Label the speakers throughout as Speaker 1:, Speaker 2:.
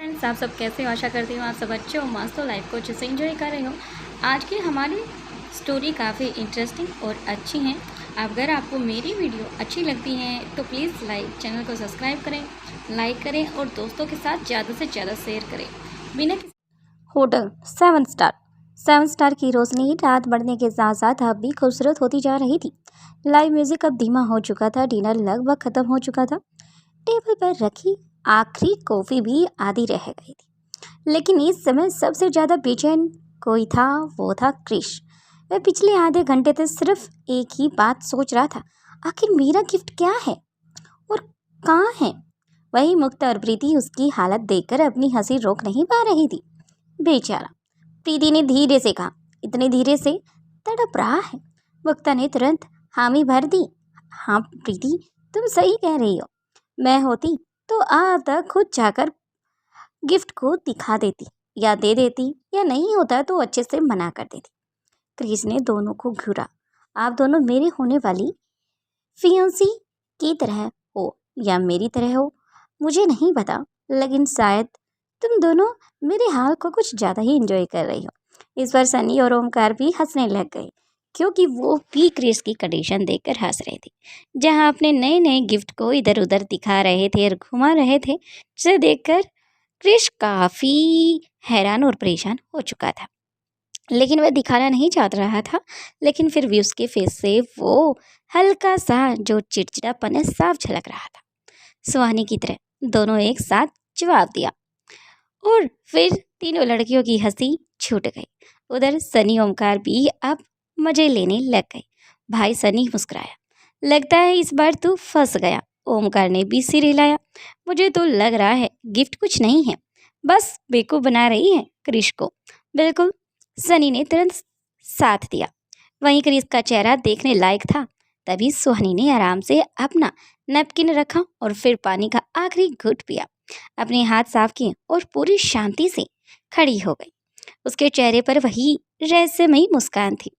Speaker 1: Friends, आप सब कैसे हो? आशा करती हूँ आप सब अच्छे हो, मस्त हो, लाइफ को अच्छे से एंजॉय कर रहे हो। आज की हमारी स्टोरी काफ़ी इंटरेस्टिंग और अच्छी हैं। अगर आपको मेरी वीडियो अच्छी लगती है तो प्लीज़ चैनल को सब्सक्राइब करें, लाइक करें और दोस्तों के साथ ज़्यादा से ज़्यादा शेयर करें। बिना किसी
Speaker 2: होटल 7 स्टार की रोशनी रात बढ़ने के साथ साथ अब भी खूबसूरत होती जा रही थी। लाइव म्यूजिक अब धीमा हो चुका था। डिनर लगभग खत्म हो चुका था। टेबल पर रखी आखिरी कॉफी भी आधी रह गई थी। लेकिन इस समय सबसे ज्यादा बेचैन कोई था, वो था क्रिश। वह पिछले आधे घंटे से सिर्फ एक ही बात सोच रहा था, आखिर मेरा गिफ्ट क्या है और कहाँ है। वही मुक्त और प्रीति उसकी हालत देखकर अपनी हंसी रोक नहीं पा रही थी। बेचारा, प्रीति ने धीरे से कहा। इतने धीरे से? तड़प रहा है। मुक्ता ने तुरंत हामी भर दी। हाँ प्रीति, तुम सही कह रही हो। मैं होती तो आज तक खुद जाकर गिफ्ट को दिखा देती या दे देती, या नहीं होता तो अच्छे से मना कर देती। क्रिस ने दोनों को घूरा। आप दोनों मेरी होने वाली फियांसी की तरह हो या मेरी तरह हो, मुझे नहीं पता, लेकिन शायद तुम दोनों मेरे हाल को कुछ ज़्यादा ही एंजॉय कर रही हो। इस बार सनी और ओमकार भी हंसने लग गए, क्योंकि वो भी क्रिस की कंडीशन देखकर हंस रहे थे। जहां अपने नए नए गिफ्ट को इधर उधर दिखा रहे थे और घुमा रहे थे, जिसे देखकर क्रिस काफ़ी हैरान और परेशान हो चुका था। लेकिन वह दिखाना नहीं चाह रहा था। लेकिन फिर भी उसके फेस से वो हल्का सा जो चिड़चिड़ापन है साफ झलक रहा था। सुहानी की तरह दोनों एक साथ जवाब दिया और फिर तीनों लड़कियों की हंसी छूट गई। उधर सनी ओमकार भी अब मजे लेने लग गए। भाई सनी मुस्कुराया। लगता है इस बार तू फंस गया। ओमकार ने भी सिर हिलाया। मुझे तो लग रहा है गिफ्ट कुछ नहीं है, बस बेवकूफ बना रही है क्रिश को। बिल्कुल, सनी ने तुरंत साथ दिया। वहीं क्रिस का चेहरा देखने लायक था। तभी सुहानी ने आराम से अपना नैपकिन रखा और फिर पानी का आखिरी घूंट पिया। अपने हाथ साफ किए और पूरी शांति से खड़ी हो गई। उसके चेहरे पर वही रहस्यमयी मुस्कान थी,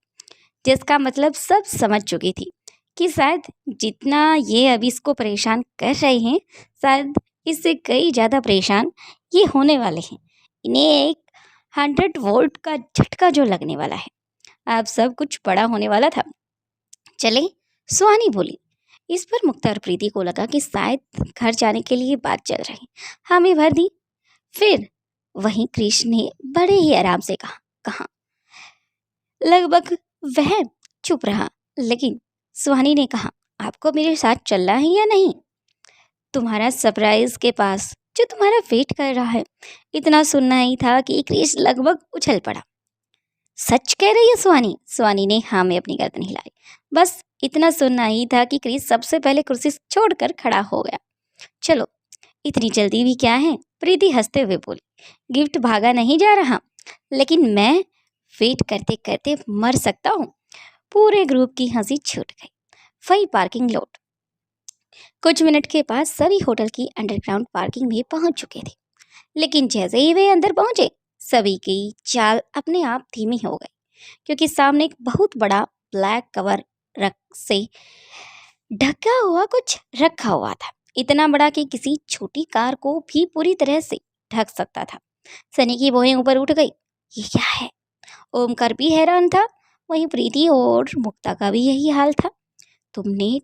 Speaker 2: जिसका मतलब सब समझ चुकी थी कि शायद जितना ये अभी इसको परेशान कर रहे हैं, शायद इससे कई ज़्यादा परेशान ये होने वाले हैं। इन्हें एक 100 वोल्ट का झटका जो लगने वाला है। अब सब कुछ बड़ा होने वाला था। चले, सुहानी बोली। इस पर मुक्ता और प्रीति को लगा कि शायद घर जाने के लिए बात चल रही। हामी भर दी। फिर वहीं कृष्ण ने बड़े ही आराम से कहा, कहाँ? लगभग वह चुप रहा, लेकिन सुहानी ने कहा, आपको मेरे साथ चलना है या नहीं? तुम्हारा सरप्राइज के पास जो तुम्हारा वेट कर रहा है। इतना सुनना ही था कि क्रिस लगभग उछल पड़ा। सच कह रही है सुहानी? सुहानी ने हाँ में अपनी गर्दन हिलाई। बस इतना सुनना ही था कि क्रिस सबसे पहले कुर्सी छोड़कर खड़ा हो गया। चलो, इतनी जल्दी भी क्या है? प्रीति हंसते हुए बोली। गिफ्ट भागा नहीं जा रहा, लेकिन मैं वेट करते करते मर सकता हूँ। पूरे ग्रुप की हंसी छूट गई। वही पार्किंग लॉट। कुछ मिनट के बाद सभी होटल की अंडरग्राउंड पार्किंग में पहुंच चुके थे। लेकिन जैसे ही वे अंदर पहुंचे, सभी की चाल अपने आप धीमी हो गई, क्योंकि सामने एक बहुत बड़ा ब्लैक कवर रख से ढका हुआ कुछ रखा हुआ था। इतना बड़ा कि किसी छोटी कार को भी पूरी तरह से ढक सकता था। सनी की भौहें ऊपर उठ गई। ये क्या है? ओमकार भी हैरान था। वहीं प्रीति और मुक्ता का भी यही हाल था। तुमने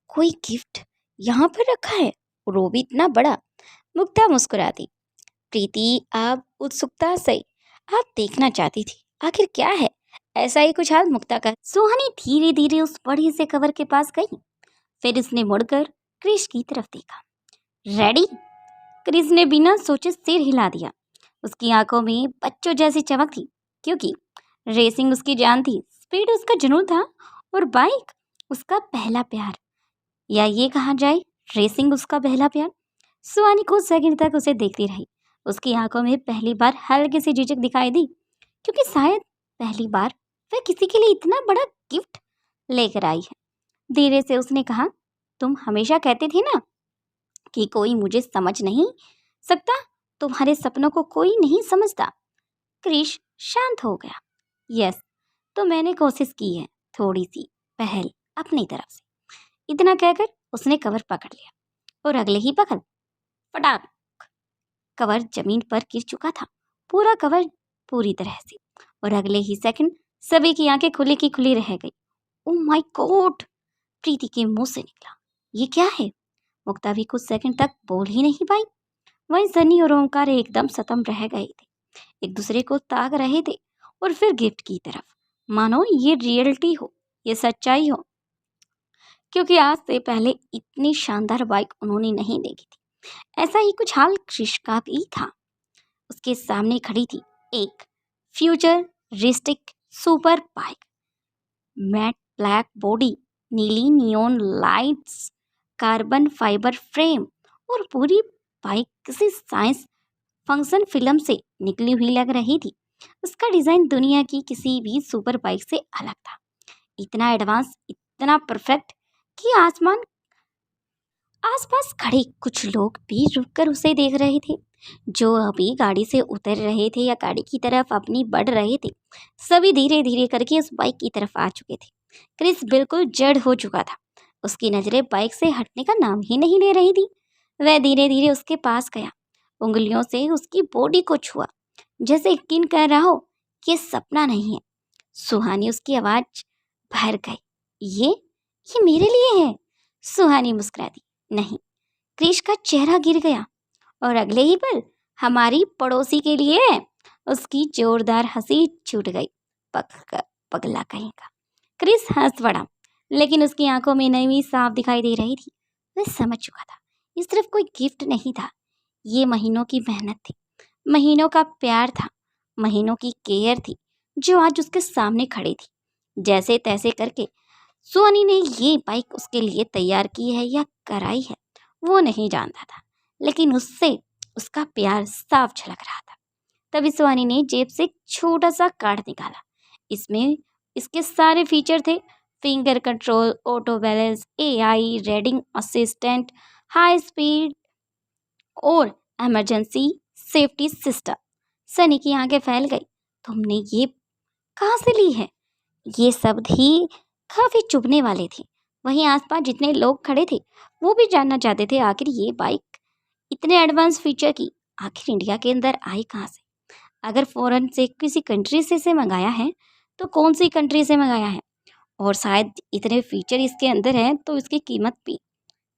Speaker 2: कोई गिफ्ट यहाँ पर रखा है, और वो भी इतना बड़ा? मुक्ता मुस्कुरा दी। प्रीति आप उत्सुकता से आप देखना चाहती थी, आखिर क्या है? ऐसा ही कुछ हाल मुक्ता का। सुहानी धीरे धीरे उस बड़े से कवर के पास गई। फिर उसने मुड़कर क्रिश की तरफ देखा। रेडी? क्रिश ने बिना सोचे सिर हिला दिया। उसकी आंखों में बच्चों जैसी चमक थी, क्योंकि रेसिंग उसकी जान थी, स्पीड उसका जुनून था और बाइक उसका पहला प्यार। या ये कहा जाए, रेसिंग उसका पहला प्यार। सुहानी कुछ सेकंड तक उसे देखती रही। उसकी आंखों में पहली बार हल्की सी झिझक दिखाई दी, क्योंकि शायद पहली बार वह किसी के लिए इतना बड़ा गिफ्ट लेकर आई है। धीरे से उसने कहा, तुम हमेशा कहते थे ना कि कोई मुझे समझ नहीं सकता, तुम्हारे सपनों को कोई नहीं समझता। क्रिश शांत हो गया। यस, तो मैंने कोशिश की है, थोड़ी सी पहल अपनी तरफ से। इतना कहकर उसने कवर पकड़ लिया और अगले ही पकड़ फटाक कवर जमीन पर गिर चुका था, पूरा कवर पूरी तरह से। और अगले ही सेकंड सभी की आंखें खुली की खुली रह गई। Oh my God! प्रीति के मुंह से निकला। ये क्या है? मुक्ता भी कुछ सेकंड तक बोल ही नहीं पाई। वहीं सनी और ओंकार एकदम सतम रह गए थे, एक दूसरे को ताक रहे थे और फिर गिफ्ट की तरफ, मानो ये रियलिटी हो, ये सच्चाई हो, क्योंकि आज से पहले इतनी शानदार बाइक उन्होंने नहीं देखी थी। ऐसा ही कुछ हाल कृष का भी था। उसके सामने खड़ी थी एक futuristic super bike, matte black body, नीली neon lights, carbon fibre frame, और पूरी बाइक किसी साइंस फंक्शन फिल्म से निकली हुई लग रही थी। उसका डिजाइन दुनिया की किसी भी सुपर बाइक से अलग था, इतना एडवांस, इतना परफेक्ट कि आसपास खड़े कुछ लोग भी रुककर उसे देख रहे थे। जो अभी गाड़ी से उतर रहे थे या गाड़ी की तरफ अपनी बढ़ रहे थे, सभी धीरे धीरे करके उस बाइक की तरफ आ चुके थे। क्रिस बिल्कुल जड़ हो चुका था, उसकी नजरें बाइक से हटने का नाम ही नहीं ले रही थी। वह धीरे धीरे उसके पास गया, उंगलियों से उसकी बॉडी को छुआ, जैसे यकीन कर रहा हो कि ये सपना नहीं है। सुहानी उसकी आवाज भर गई, ये मेरे लिए है। सुहानी मुस्कुरा दी। नहीं, क्रिश का चेहरा गिर गया और अगले ही पल हमारी पड़ोसी के लिए है। उसकी जोरदार हंसी छूट गई। पगला कहीं का। क्रिस हंस पड़ा, लेकिन उसकी आंखों में नमी साफ दिखाई दे रही थी। वह समझ चुका था, ये सिर्फ कोई गिफ्ट नहीं था, ये महीनों की मेहनत थी, महीनों का प्यार था, महीनों की केयर थी, जो आज उसके सामने खड़ी थी। जैसे तैसे करके सुहानी ने ये बाइक उसके लिए तैयार की है या कराई है, वो नहीं जानता था, लेकिन उससे उसका प्यार साफ झलक रहा था। तभी सुहानी ने जेब से एक छोटा सा कार्ड निकाला। इसमें इसके सारे फीचर थे: finger control, auto balance, AI, reading assistant, high speed और इमरजेंसी सेफ्टी सिस्टम। सनी की आंखें फैल गई। तुमने ये कहाँ से ली है? ये सब ही काफी चुभने वाले थे। वहीं आसपास जितने लोग खड़े थे, वो भी जानना चाहते थे आखिर ये बाइक इतने एडवांस फीचर की आखिर इंडिया के अंदर आई कहाँ से। अगर फॉरेन से किसी कंट्री से इसे मंगाया है तो कौन सी कंट्री से मंगाया है, और शायद इतने फीचर इसके अंदर हैं तो इसकी कीमत भी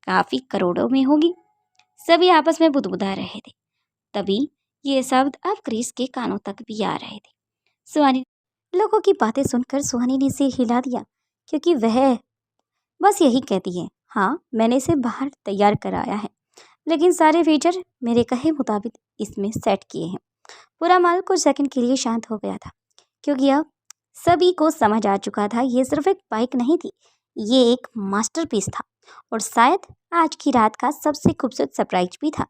Speaker 2: काफ़ी करोड़ों में होगी। सभी आपस में बुदबुदा रहे थे। तभी ये शब्द अब क्रिस के कानों तक भी आ रहे थे। सुहानी लोगों की बातें सुनकर सुहानी ने सिर हिला दिया, क्योंकि वह बस यही कहती है, हाँ मैंने इसे बाहर तैयार कराया है, लेकिन सारे फीचर मेरे कहे मुताबिक इसमें सेट किए हैं। पूरा माल कुछ सेकंड के लिए शांत हो गया था, क्योंकि अब सभी को समझ आ चुका था ये सिर्फ एक बाइक नहीं थी, ये एक मास्टरपीस था, और शायद आज की रात का सबसे खूबसूरत सरप्राइज भी था।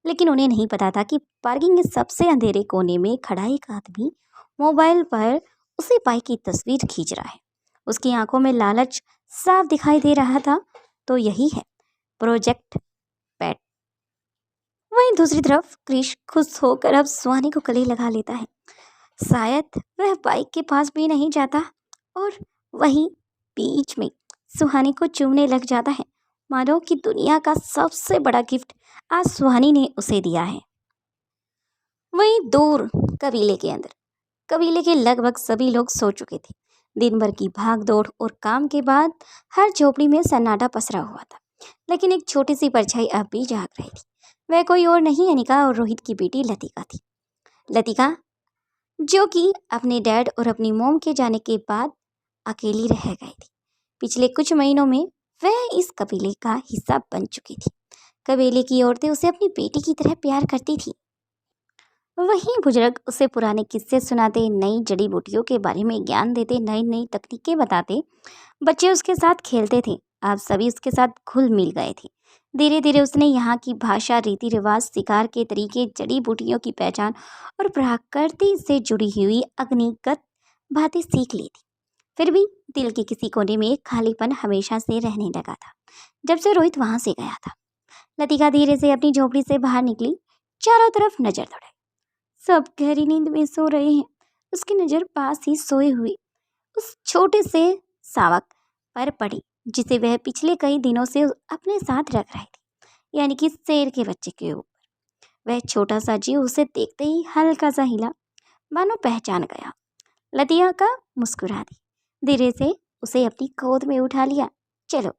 Speaker 2: लेकिन उन्हें नहीं पता था कि पार्किंग के सबसे अंधेरे कोने में खड़ा एक आदमी मोबाइल पर उसी बाइक की तस्वीर खींच रहा है। उसकी आंखों में लालच साफ दिखाई दे रहा था। तो यही है प्रोजेक्ट पेट। वहीं दूसरी तरफ क्रिश खुश होकर अब सुहानी को गले लगा लेता है। शायद वह बाइक के पास भी नहीं जाता और वहीं बीच में सुहानी को चूमने लग जाता है, मानो कि दुनिया का सबसे बड़ा गिफ्ट आज सुहानी ने उसे दिया है। वहीं दूर कबीले के अंदर, कबीले के लगभग सभी लोग सो चुके थे। दिन भर की भाग दौड़ और काम के बाद हर झोपड़ी में सन्नाटा पसरा हुआ था, लेकिन एक छोटी सी परछाई अब भी जाग रही थी। वह कोई और नहीं अनिका और रोहित की बेटी लतिका थी। लतिका जो कि अपने डैड और अपनी मोम के जाने के बाद अकेली रह गई थी। पिछले कुछ महीनों में वह इस कबीले का हिस्सा बन चुकी थी। कबीले की औरतें उसे अपनी बेटी की तरह प्यार करती थी। वहीं बुजुर्ग उसे पुराने किस्से सुनाते, नई जड़ी बूटियों के बारे में ज्ञान देते, नई नई तकनीकें बताते। बच्चे उसके साथ खेलते थे। आप सभी उसके साथ घुल मिल गए थे। धीरे धीरे उसने यहाँ की भाषा, रीति रिवाज, शिकार के तरीके, जड़ी बूटियों की पहचान और प्रकृति से जुड़ी हुई अग्निगत बातें सीख ली थी। फिर भी दिल के किसी कोने में एक खालीपन हमेशा से रहने लगा था, जब से रोहित वहां से गया था। लतिका धीरे से अपनी झोपड़ी से बाहर निकली, चारों तरफ नजर दौड़ाई। सब गहरी नींद में सो रहे हैं। उसकी नज़र पास ही सोए हुए उस छोटे से शावक पर पड़ी, जिसे वह पिछले कई दिनों से अपने साथ रख रही थी, यानी कि शेर के बच्चे के ऊपर। वह छोटा सा जीव उसे देखते ही हल्का सा हिला, मानो पहचान गया। लतिया का मुस्कुरा दी, धीरे से उसे अपनी गोद में उठा लिया। चलो,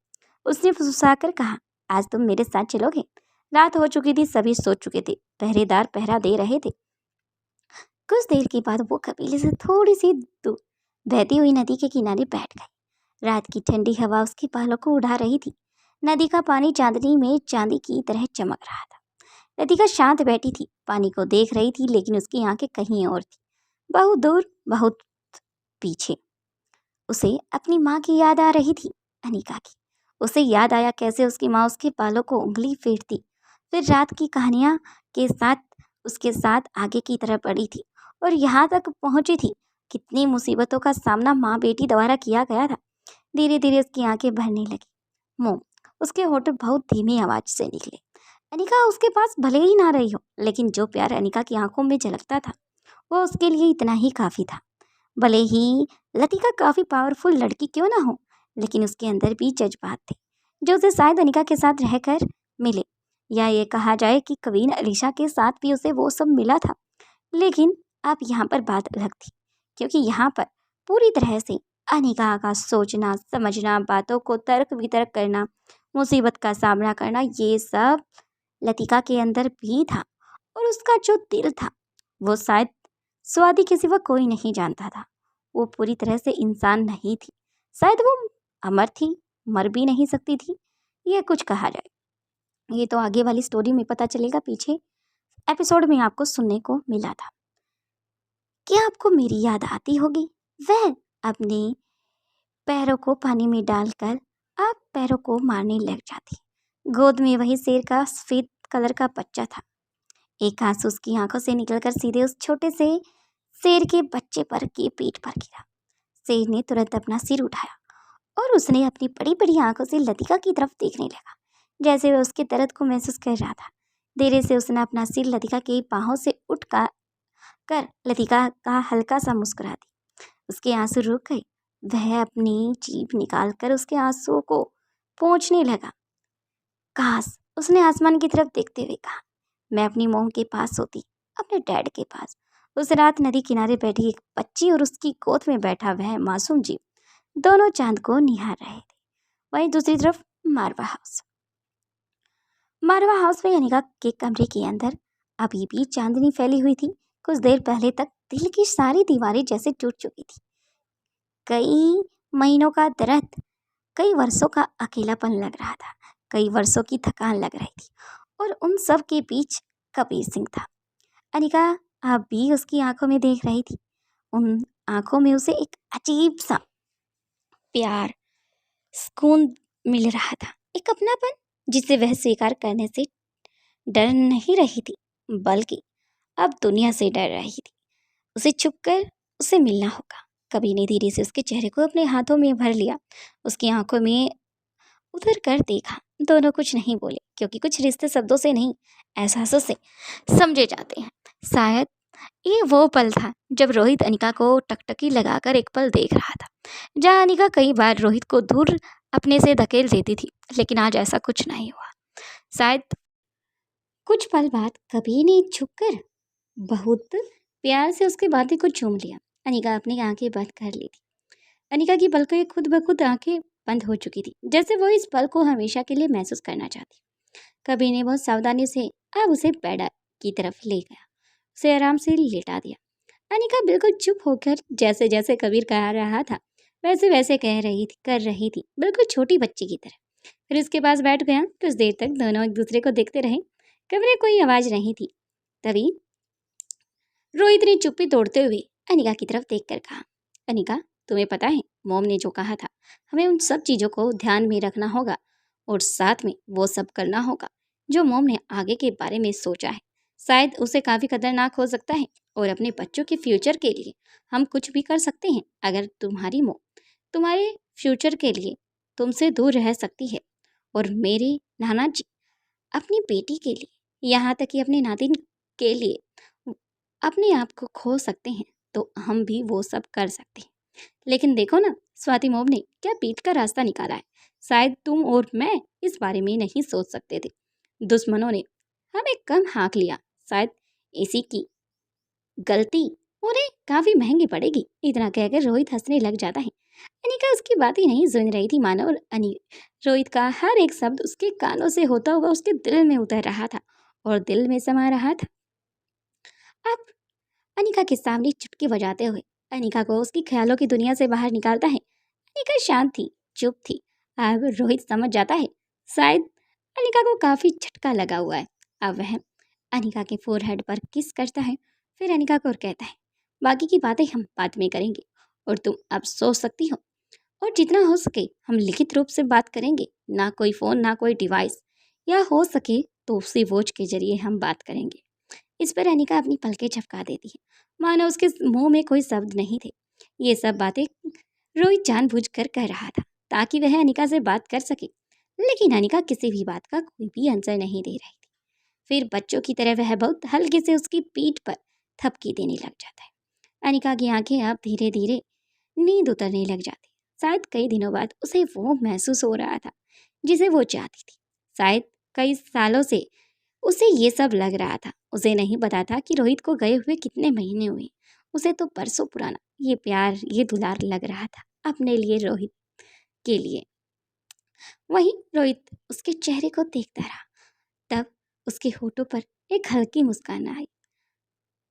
Speaker 2: उसने फुसफुसाकर कहा, आज तुम मेरे साथ चलोगे? रात हो चुकी थी, सभी सो चुके थे, पहरेदार पहरा दे रहे थे। कुछ देर के बाद वो कबीले से थोड़ी सी दूर बहती हुई नदी के किनारे बैठ गई। रात की ठंडी हवा उसके बालों को उड़ा रही थी। नदी का पानी चांदनी में चांदी की तरह चमक रहा था। लतिका शांत बैठी थी, पानी को देख रही थी, लेकिन उसकी आंखें कहीं और थी, बहुत दूर, बहुत पीछे। उसे अपनी माँ की याद आ रही थी, अनिका की। उसे याद आया कैसे उसकी माँ उसके बालों को उंगली फेरती, फिर रात की कहानियाँ के साथ उसके साथ आगे की तरफ बढ़ी थी और यहाँ तक पहुँची थी। कितनी मुसीबतों का सामना माँ बेटी द्वारा किया गया था। धीरे धीरे उसकी आंखें भरने लगी। मुँह, उसके होठ बहुत धीमी आवाज से निकले। अनिका उसके पास भले ही ना रही हो, लेकिन जो प्यार अनिका की आंखों में झलकता था वो उसके लिए इतना ही काफ़ी था। भले ही लतिका काफ़ी पावरफुल लड़की क्यों ना हो, लेकिन उसके अंदर भी जज्बात थे जो उसे शायद अनिका के साथ रहकर मिले, या ये कहा जाए कि कवीन अलीशा के साथ भी उसे वो सब मिला था। लेकिन अब यहाँ पर बात अलग थी, क्योंकि यहाँ पर पूरी तरह से अनिका का सोचना, समझना, बातों को तर्क वितर्क करना, मुसीबत का सामना करना, ये सब लतिका के अंदर भी था। और उसका जो दिल था वो शायद स्वाति के सिवा कोई नहीं जानता था। वो पूरी तरह से इंसान नहीं थी, शायद वो अमर थी, मर भी नहीं सकती थी, ये कुछ कहा जाए। ये तो आगे वाली स्टोरी में पता चलेगा, पीछे एपिसोड में आपको सुनने को मिला था। क्या आपको मेरी याद आती होगी? वह अपने पैरों को पानी में डालकर आप पैरों को मारने लग जाती। गोद में वही शेर का सफेद कलर का बच्चा था। एक आंसू उसकी आंखों से निकलकर सीधे उस छोटे से शेर के बच्चे पर के पीठ पर गिरा। शेर ने तुरंत अपना सिर उठाया और उसने अपनी बड़ी बड़ी आंखों से लतिका की तरफ देखने लगा, जैसे वह उसके दर्द को महसूस कर रहा था। धीरे से उसने अपना सिर लतिका के बाहों से उठ कर लतिका का हल्का सा मुस्कुरा दी। उसके आंसू रुक गए। वह अपनी जीभ निकालकर उसके आंसुओं को पोंछने लगा। काश, उसने आसमान की तरफ देखते हुए कहा, मैं अपनी मोम के पास सोती, अपने डैड के पास। उस रात नदी किनारे बैठी एक बच्ची और उसकी गोद में बैठा वह मासूम जीव, दोनों चांद को निहार रहे थे। वहीं दूसरी तरफ मारवा हाउस में अनिका के कमरे के अंदर अभी भी चांदनी फैली हुई थी। कुछ देर पहले तक दिल की सारी दीवारें जैसे टूट चुकी थी। कई महीनों का दर्द, कई वर्षों का अकेलापन लग रहा था, कई वर्षों की थकान लग रही थी, और उन सब के बीच कबीर सिंह था। अनिका अब भी उसकी आंखों में देख रही थी। उन आंखों में उसे एक अजीब सा प्यार, सुकून मिल रहा था, एक अपनापन जिसे वह स्वीकार करने से डर नहीं रही थी, बल्कि अब दुनिया से डर रही थी। उसे छुपकर उसे मिलना होगा। कबीर ने धीरे से उसके चेहरे को अपने हाथों में भर लिया, उसकी आंखों में उतर कर देखा। दोनों कुछ नहीं बोले, क्योंकि कुछ रिश्ते शब्दों से नहीं, एहसासों से समझे जाते हैं। शायद ये वो पल था जब रोहित अनिका को टकटकी लगाकर एक पल देख रहा था, जहाँ अनिका कई बार रोहित को दूर अपने से धकेल देती थी, लेकिन आज ऐसा कुछ नहीं हुआ। शायद कुछ पल बाद कबीर ने झुककर बहुत प्यार से उसके बातें को चूम लिया। अनिका अपनी आंखें बंद कर ली थी। अनिका की पलकों खुद ब खुद आंखें बंद हो चुकी थी, जैसे वो इस पल को हमेशा के लिए महसूस करना चाहती। कबीर ने बहुत सावधानी से अब उसे बेड की तरफ ले गया, उसे आराम से लेटा दिया। अनिका बिल्कुल चुप होकर जैसे जैसे कबीर कह रहा था वैसे वैसे कर रही थी, बिल्कुल छोटी बच्ची की तरह। फिर उसके पास बैठ गया। कुछ देर तक दोनों एक दूसरे को देखते रहे। कमरे में कोई आवाज नहीं थी। तभी रोहित ने चुप्पी तोड़ते हुए अनिका की तरफ देखकर कहा, अनिका, तुम्हें पता है मोम ने जो कहा था, हमें उन सब चीज़ों को ध्यान में रखना होगा और साथ में वो सब करना होगा जो मोम ने आगे के बारे में सोचा है। शायद उसे काफ़ी खतरनाक हो सकता है और अपने बच्चों के फ्यूचर के लिए हम कुछ भी कर सकते हैं। अगर तुम्हारी मोम तुम्हारे फ्यूचर के लिए तुमसे दूर रह सकती है और मेरे नाना जी अपनी बेटी के लिए, यहाँ तक कि अपने नातिन के लिए अपने आप को खो सकते हैं, तो हम भी वो सब कर सकते हैं। लेकिन देखो ना, स्वाति मोम ने क्या पीठ का रास्ता निकाला है। शायद तुम और मैं इस बारे में नहीं सोच सकते थे। दुश्मनों ने हमें कम हाँक लिया,
Speaker 1: शायद इसी की गलती उन्हें काफ़ी महंगी पड़ेगी। इतना कहकर रोहित हंसने लग जाता है। अनिका उसकी बातें नहीं सुन रही थी मानो रोहित का हर एक शब्द उसके कानों से होता हुआ उसके दिल में उतर रहा था और दिल में समा रहा था। अब अनिका के सामने चुटकी बजाते हुए अनिका को उसकी ख्यालों की दुनिया से बाहर निकालता है। अनिका शांत थी, चुप थी। अब रोहित समझ जाता है शायद अनिका को काफ़ी झटका लगा हुआ है। अब वह अनिका के फोरहेड पर किस करता है, फिर अनिका को कहता है, बाकी की बातें हम बाद में करेंगे और तुम अब सो सकती हो और जितना हो सके हम लिखित रूप से बात करेंगे, ना कोई फ़ोन ना कोई डिवाइस, या हो सके तो उसी वॉच के जरिए हम बात करेंगे। इस पर अनिका अपनी पलकें झपका देती है मानो उसके मुंह में कोई शब्द नहीं थे। ये सब बातें रोहित जानबूझकर कह रहा था ताकि वह अनिका से बात कर सके, लेकिन अनिका किसी भी बात का कोई भी आंसर नहीं दे रही थी। फिर बच्चों की तरह वह बहुत हल्के से उसकी पीठ पर थपकी देने लग जाता है। अनिका की आंखें अब धीरे धीरे नींद उतरने लग जाती। शायद कई दिनों बाद उसे वो महसूस हो रहा था जिसे वो चाहती थी। शायद कई सालों से उसे ये सब लग रहा था। उसे नहीं पता था कि रोहित को गए हुए कितने महीने हुए। उसे तो परसों पुराना ये प्यार, ये दुलार लग रहा था अपने लिए, रोहित के लिए। वहीं रोहित उसके चेहरे को देखता रहा। तब उसके होठों पर एक हल्की मुस्कान आई।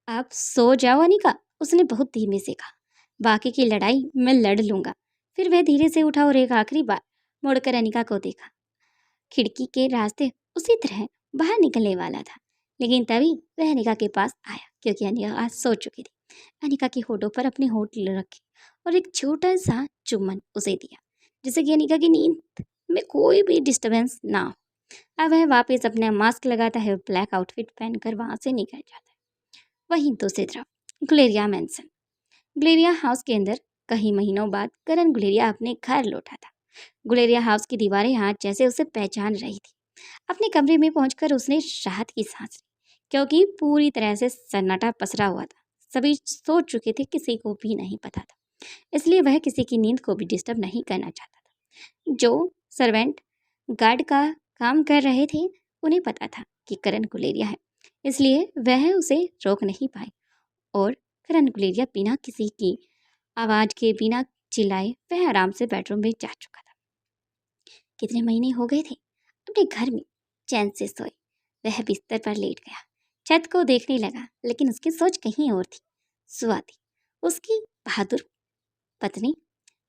Speaker 1: आप सो जाओ अनिका, उसने बहुत धीमे से कहा। बाकी की लड़ाई मैं लड़ लूंगा। फिर वह धीरे से उठा और एक आखिरी बार मुड़कर अनिका को देखा। खिड़की के रास्ते उसी तरह बाहर निकलने वाला था, लेकिन तभी वह अनिका के पास आया क्योंकि अनिका आज सो चुकी थी। अनिका के होठों पर अपने होठ रखे और एक छोटा सा चुम्बन उसे दिया, जिससे कि अनिका की नींद में कोई भी डिस्टर्बेंस ना हो। अब वह वापस अपना मास्क लगाता है और ब्लैक आउटफिट पहनकर वहां से निकल जाता है। वहीं दूसरी तरफ गुलेरिया मैंसन, गुलेरिया हाउस के अंदर कई महीनों बाद करण गुलेरिया अपने घर लौटा था। गुलेरिया हाउस की दीवारें आज जैसे उसे पहचान रही थी। अपने कमरे में पहुंचकर उसने राहत की सांस ली क्योंकि पूरी तरह से सन्नाटा पसरा हुआ था। सभी सो चुके थे, किसी को भी नहीं पता था, इसलिए वह किसी की नींद को भी डिस्टर्ब नहीं करना चाहता था। जो सर्वेंट गार्ड का काम कर रहे थे उन्हें पता था कि करण गुलेरिया है, इसलिए वह उसे रोक नहीं पाए और करण गुलेरिया बिना किसी की आवाज़ के, बिना चिल्लाए, वह आराम से बेडरूम में जा चुका था। कितने महीने हो गए थे अपने घर में चैन से सोए। वह बिस्तर पर लेट गया, छत को देखने लगा, लेकिन उसकी सोच कहीं और थी। स्वाति, उसकी बहादुर पत्नी।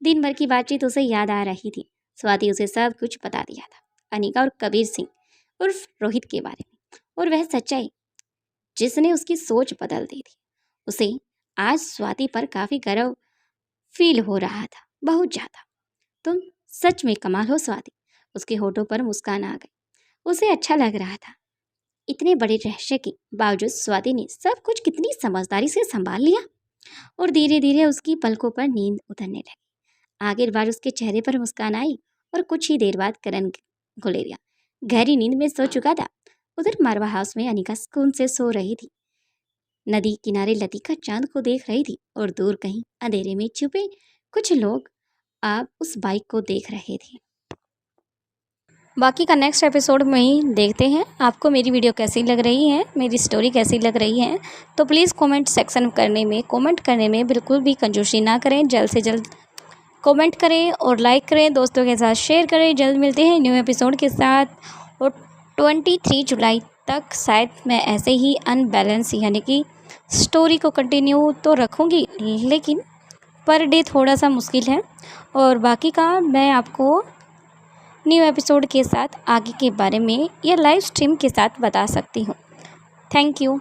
Speaker 1: दिन भर की बातचीत उसे याद आ रही थी। स्वाति उसे सब कुछ बता दिया था, अनिका और कबीर सिंह उर्फ रोहित के बारे में, और वह सच्चाई जिसने उसकी सोच बदल दी थी। उसे आज स्वाति पर काफ़ी गर्व फील हो रहा था, बहुत ज़्यादा। तुम सच में कमाल हो स्वाति। उसके होठों पर मुस्कान आ गई। उसे अच्छा लग रहा था। इतने बड़े रहस्य के बावजूद स्वाति ने सब कुछ कितनी समझदारी से संभाल लिया और धीरे धीरे उसकी पलकों पर नींद उतरने लगी। आखिर बार उसके चेहरे पर मुस्कान आई और कुछ ही देर बाद करण गुलेरिया गहरी नींद में सो चुका था। उधर मारवा हाउस में अनिका सुकून से सो रही थी। नदी किनारे लतिका चांद को देख रही थी और दूर कहीं अंधेरे में छुपे कुछ लोग अब उस बाइक को देख रहे थे। बाकी का नेक्स्ट एपिसोड में ही देखते हैं। आपको मेरी वीडियो कैसी लग रही है, मेरी स्टोरी कैसी लग रही है, तो प्लीज़ कमेंट सेक्शन कमेंट करने में बिल्कुल भी कंजूसी ना करें। जल्द से जल्द कमेंट करें और लाइक करें, दोस्तों के साथ शेयर करें। जल्द मिलते हैं न्यू एपिसोड के साथ। और 23 जुलाई तक शायद मैं ऐसे ही अनबैलेंस यानी कि स्टोरी को कंटिन्यू तो रखूँगी, लेकिन पर डे थोड़ा सा मुश्किल है। और बाकी का मैं आपको न्यू एपिसोड के साथ आगे के बारे में या लाइव स्ट्रीम के साथ बता सकती हूँ। Thank you.